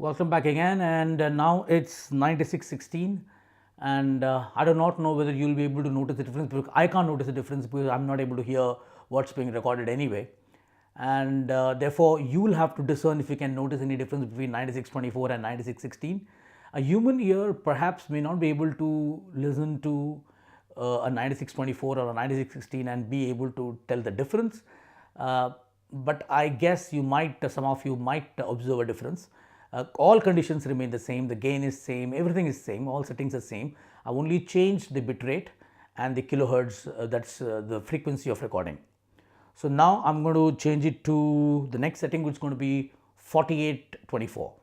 Welcome back again, and now it's 9616, and I do not know whether you'll be able to notice the difference, because I can't notice the difference because I'm not able to hear what's being recorded anyway, and therefore you will have to discern if you can notice any difference between 9624 and 9616. A human ear perhaps may not be able to listen to a 9624 or a 9616 and be able to tell the difference, but I guess you might, some of you might observe a difference. All conditions remain the same, the gain is same, everything is same, all settings are same. I only changed the bit rate and the kilohertz, that's the frequency of recording. So now I'm going to change it to the next setting, which is going to be 4824.